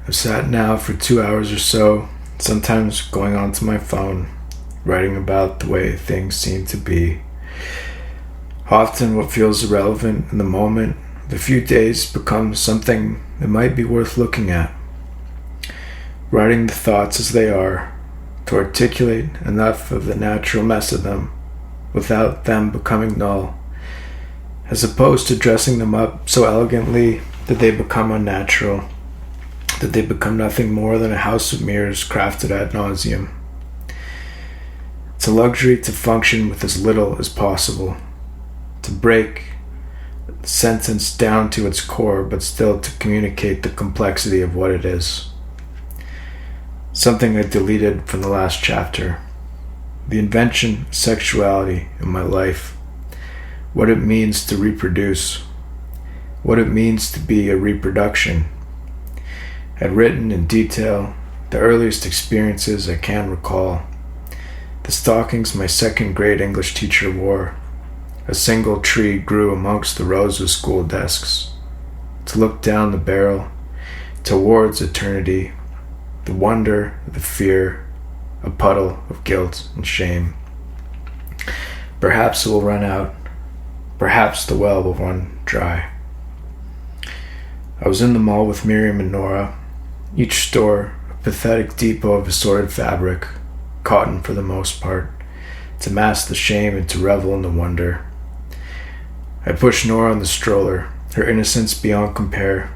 I've sat now for 2 hours or so, sometimes going onto my phone, writing about the way things seem to be. Often what feels irrelevant in the moment of a few days becomes something that might be worth looking at. Writing the thoughts as they are, to articulate enough of the natural mess of them without them becoming null, as opposed to dressing them up so elegantly that they become unnatural, that they become nothing more than a house of mirrors crafted ad nauseum. It's a luxury to function with as little as possible, to break the sentence down to its core, but still to communicate the complexity of what it is. Something I deleted from the last chapter. The invention of sexuality in my life. What it means to reproduce. What it means to be a reproduction. I'd written in detail the earliest experiences I can recall. The stockings my second grade English teacher wore. A single tree grew amongst the rows of school desks. To look down the barrel, towards eternity, the wonder, the fear, a puddle of guilt and shame. Perhaps it will run out. Perhaps the well will run dry. I was in the mall with Miriam and Nora. Each store a pathetic depot of assorted fabric, cotton for the most part, to mask the shame and to revel in the wonder. I pushed Nora in the stroller, her innocence beyond compare.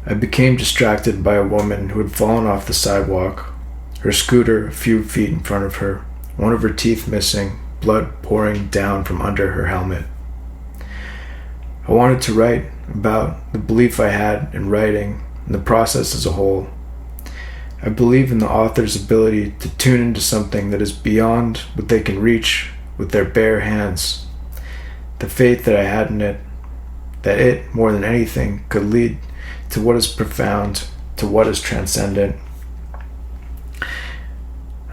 I became distracted by a woman who had fallen off the sidewalk, her scooter a few feet in front of her, one of her teeth missing, blood pouring down from under her helmet. I wanted to write about the belief I had in writing and the process as a whole. I believe in the author's ability to tune into something that is beyond what they can reach with their bare hands. The faith that I had in it, that it, more than anything, could lead to what is profound, to what is transcendent.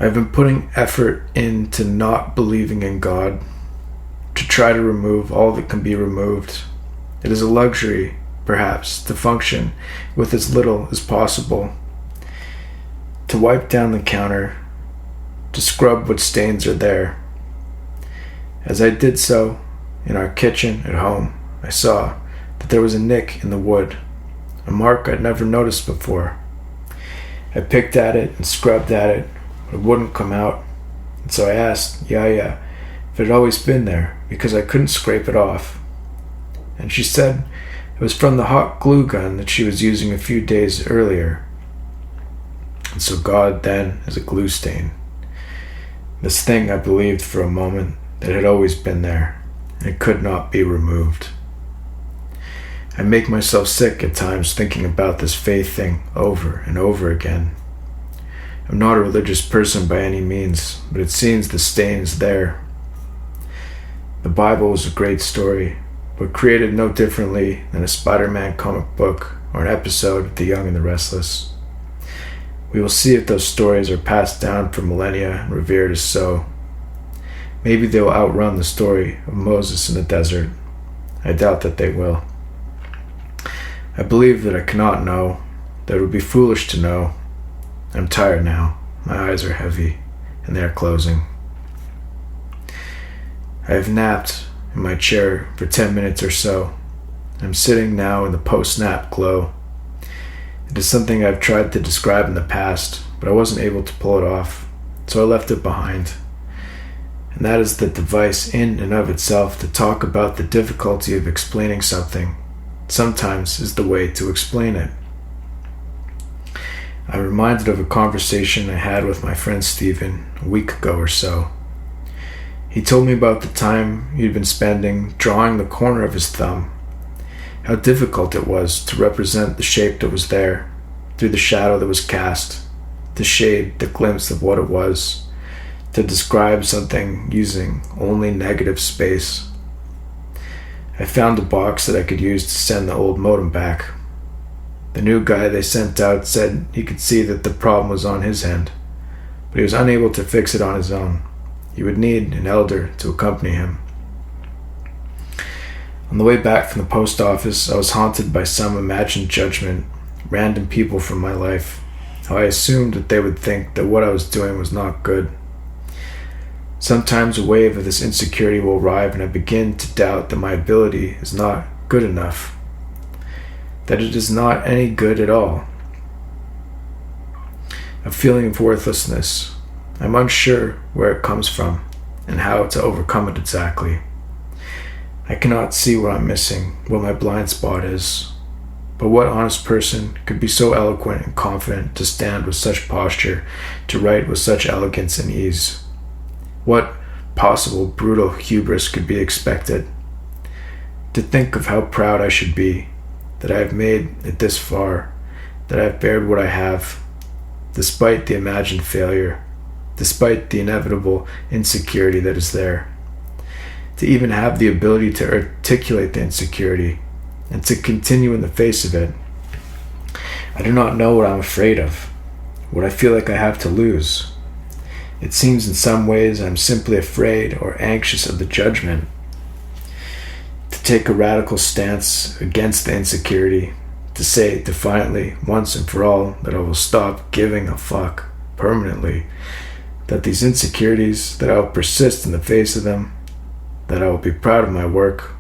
I've been putting effort into not believing in God, to try to remove all that can be removed. It is a luxury, perhaps, to function with as little as possible, to wipe down the counter, to scrub what stains are there. As I did so, in our kitchen at home, I saw that there was a nick in the wood, a mark I'd never noticed before. I picked at it and scrubbed at it, but it wouldn't come out, and so I asked Yaya if it had always been there, because I couldn't scrape it off. And she said it was from the hot glue gun that she was using a few days earlier. And so God then is a glue stain. This thing I believed for a moment that had always been there, and it could not be removed. I make myself sick at times thinking about this faith thing over and over again. I'm not a religious person by any means, but it seems the stain is there. The Bible is a great story, but created no differently than a Spider-Man comic book or an episode of The Young and the Restless. We will see if those stories are passed down for millennia and revered as so. Maybe they will outrun the story of Moses in the desert. I doubt that they will. I believe that I cannot know, that it would be foolish to know. I'm tired now. My eyes are heavy, and they are closing. I have napped in my chair for 10 minutes or so. I'm sitting now in the post-nap glow. It is something I've tried to describe in the past, but I wasn't able to pull it off, so I left it behind. And that is the device in and of itself to talk about the difficulty of explaining something. Sometimes is the way to explain it. I'm reminded of a conversation I had with my friend Stephen a week ago or so. He told me about the time he'd been spending drawing the corner of his thumb, how difficult it was to represent the shape that was there, through the shadow that was cast, to shade the glimpse of what it was, to describe something using only negative space. I found a box that I could use to send the old modem back. The new guy they sent out said he could see that the problem was on his end, but he was unable to fix it on his own. He would need an elder to accompany him. On the way back from the post office, I was haunted by some imagined judgment, random people from my life, how I assumed that they would think that what I was doing was not good. Sometimes a wave of this insecurity will arrive and I begin to doubt that my ability is not good enough, that it is not any good at all. A feeling of worthlessness. I'm unsure where it comes from and how to overcome it exactly. I cannot see what I'm missing, what my blind spot is. But what honest person could be so eloquent and confident to stand with such posture, to write with such elegance and ease? What possible brutal hubris could be expected? To think of how proud I should be, that I have made it this far, that I have bared what I have, despite the imagined failure, despite the inevitable insecurity that is there. To even have the ability to articulate the insecurity, and to continue in the face of it. I do not know what I'm afraid of, what I feel like I have to lose. It seems in some ways I'm simply afraid or anxious of the judgment. To take a radical stance against the insecurity, to say defiantly, once and for all, that I will stop giving a fuck permanently, that these insecurities, that I will persist in the face of them, that I will be proud of my work.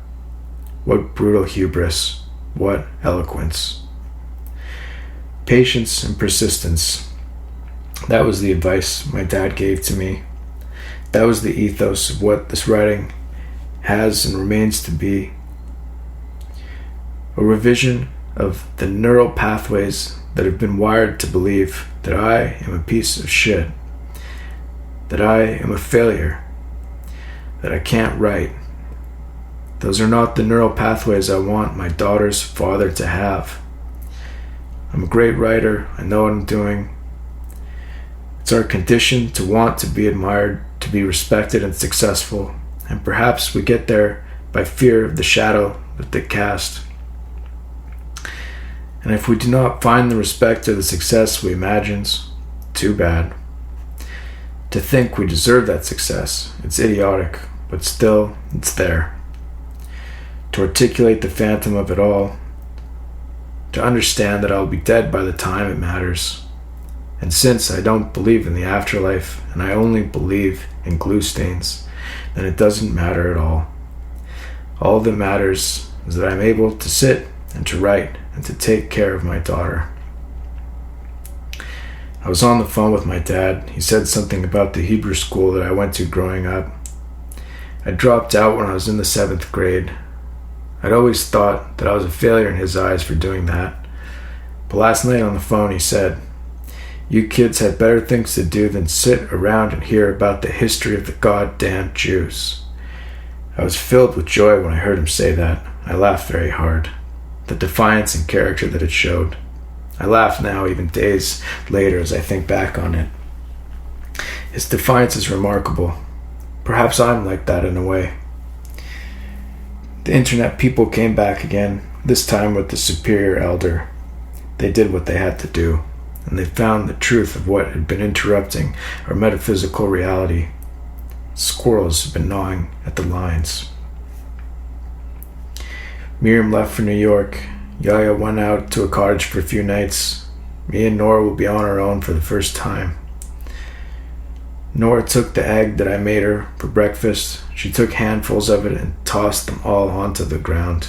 What brutal hubris, what eloquence. Patience and persistence. That was the advice my dad gave to me. That was the ethos of what this writing has and remains to be. A revision of the neural pathways that have been wired to believe that I am a piece of shit, that I am a failure, that I can't write. Those are not the neural pathways I want my daughter's father to have. I'm a great writer. I know what I'm doing. It's our condition to want to be admired, to be respected and successful, and perhaps we get there by fear of the shadow that they cast. And if we do not find the respect or the success we imagine, too bad. To think we deserve that success, it's idiotic, but still, it's there. To articulate the phantom of it all, to understand that I'll be dead by the time it matters. And since I don't believe in the afterlife, and I only believe in glue stains, then it doesn't matter at all. All that matters is that I'm able to sit and to write and to take care of my daughter. I was on the phone with my dad. He said something about the Hebrew school that I went to growing up. I dropped out when I was in the 7th grade. I'd always thought that I was a failure in his eyes for doing that. But last night on the phone he said, "You kids had better things to do than sit around and hear about the history of the goddamn Jews." I was filled with joy when I heard him say that. I laughed very hard. The defiance and character that it showed. I laugh now, even days later, as I think back on it. His defiance is remarkable. Perhaps I'm like that in a way. The internet people came back again, this time with the superior elder. They did what they had to do, and they found the truth of what had been interrupting our metaphysical reality. Squirrels have been gnawing at the lines. Miriam left for New York. Yaya went out to a cottage for a few nights. Me and Nora will be on our own for the first time. Nora took the egg that I made her for breakfast. She took handfuls of it and tossed them all onto the ground.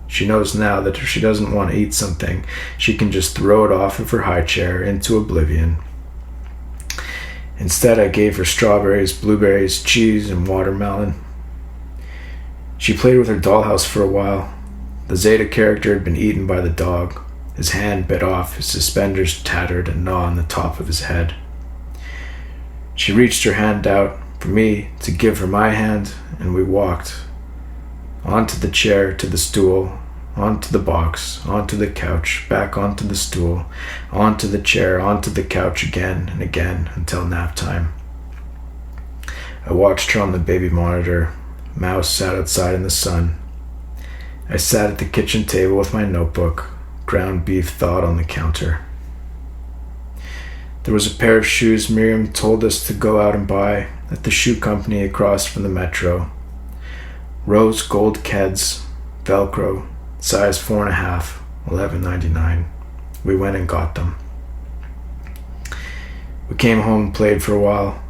She knows now that if she doesn't want to eat something, she can just throw it off of her high chair into oblivion. Instead, I gave her strawberries, blueberries, cheese, and watermelon. She played with her dollhouse for a while. The Zeta character had been eaten by the dog. His hand bit off, his suspenders tattered and gnawed on the top of his head. She reached her hand out for me to give her my hand, and we walked. Onto the chair, to the stool, onto the box, onto the couch, back onto the stool, onto the chair, onto the couch again and again until nap time. I watched her on the baby monitor. Mouse sat outside in the sun. I sat at the kitchen table with my notebook, ground beef thawed on the counter. There was a pair of shoes Miriam told us to go out and buy at the shoe company across from the metro. Rose gold Keds, Velcro, size 4.5, $11.99. we went and got them. We came home and played for a while.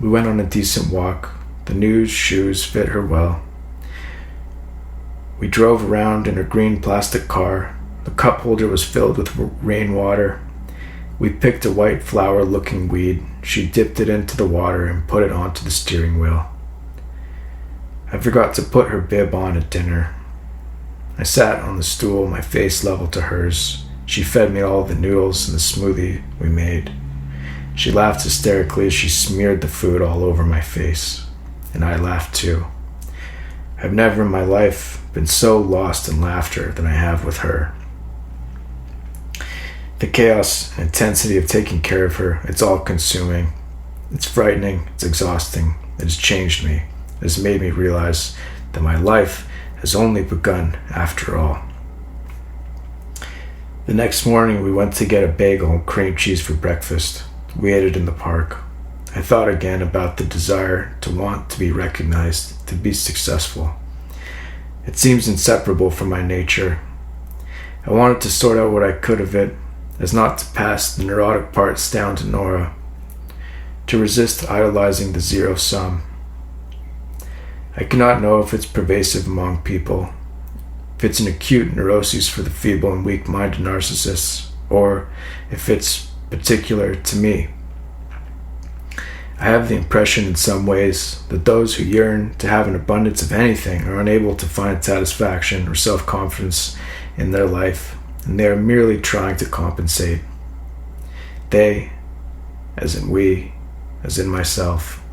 We went on a decent walk. The new shoes fit her well. We drove around in her green plastic car. The cup holder was filled with rainwater. We picked a white flower-looking weed. She dipped it into the water and put it onto the steering wheel. I forgot to put her bib on at dinner. I sat on the stool, my face level to hers. She fed me all the noodles and the smoothie we made. She laughed hysterically as she smeared the food all over my face, and I laughed too. I've never in my life been so lost in laughter than I have with her. The chaos and intensity of taking care of her, it's all consuming. It's frightening, it's exhausting. It has changed me. It has made me realize that my life has only begun after all. The next morning we went to get a bagel and cream cheese for breakfast. We ate it in the park. I thought again about the desire to want to be recognized, to be successful. It seems inseparable from my nature. I wanted to sort out what I could of it, as not to pass the neurotic parts down to Nora, to resist idolizing the zero sum. I cannot know if it's pervasive among people, if it's an acute neuroses for the feeble and weak-minded narcissists, or if it's particular to me. I have the impression in some ways that those who yearn to have an abundance of anything are unable to find satisfaction or self-confidence in their life, and they are merely trying to compensate. They, as in we, as in myself.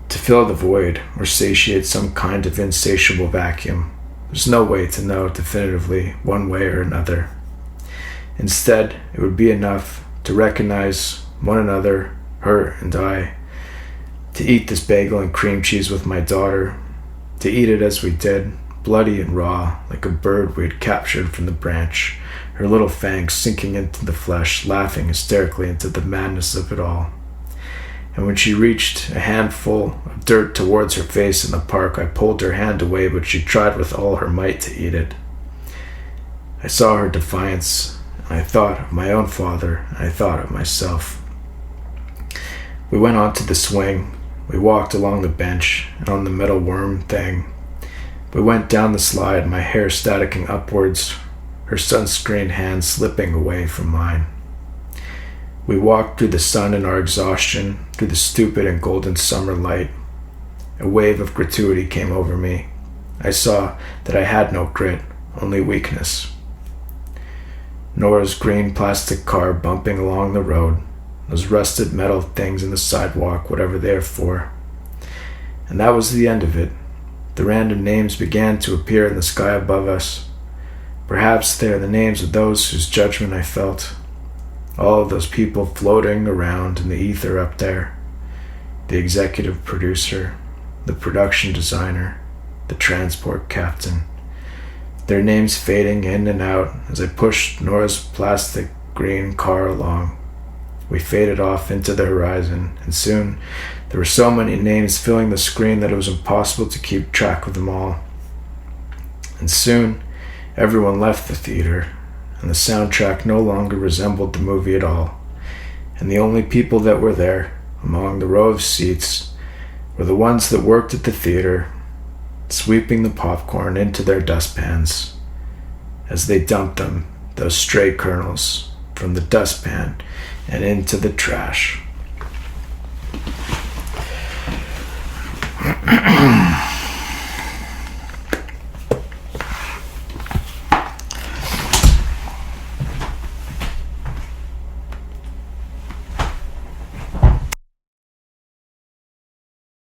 To fill the void or satiate some kind of insatiable vacuum, there's no way to know definitively one way or another. Instead, it would be enough to recognize one another, her and I, to eat this bagel and cream cheese with my daughter, to eat it as we did, bloody and raw, like a bird we had captured from the branch, her little fangs sinking into the flesh, laughing hysterically into the madness of it all. And when she reached a handful of dirt towards her face in the park, I pulled her hand away, but she tried with all her might to eat it. I saw her defiance, and I thought of my own father, and I thought of myself. We went onto the swing. We walked along the bench and on the metal worm thing. We went down the slide, my hair staticking upwards, her sunscreened hand slipping away from mine. We walked through the sun in our exhaustion, through the stupid and golden summer light. A wave of gratuity came over me. I saw that I had no grit, only weakness. Nora's green plastic car bumping along the road, those rusted metal things in the sidewalk, whatever they are for. And that was the end of it. The random names began to appear in the sky above us. Perhaps they are the names of those whose judgment I felt. All of those people floating around in the ether up there. The executive producer, the production designer, the transport captain. Their names fading in and out as I pushed Nora's plastic green car along. We faded off into the horizon, and soon there were so many names filling the screen that it was impossible to keep track of them all. And soon everyone left the theater, and the soundtrack no longer resembled the movie at all, and the only people that were there, among the row of seats, were the ones that worked at the theater, sweeping the popcorn into their dustpans as they dumped them, those stray kernels, from the dustpan and into the trash.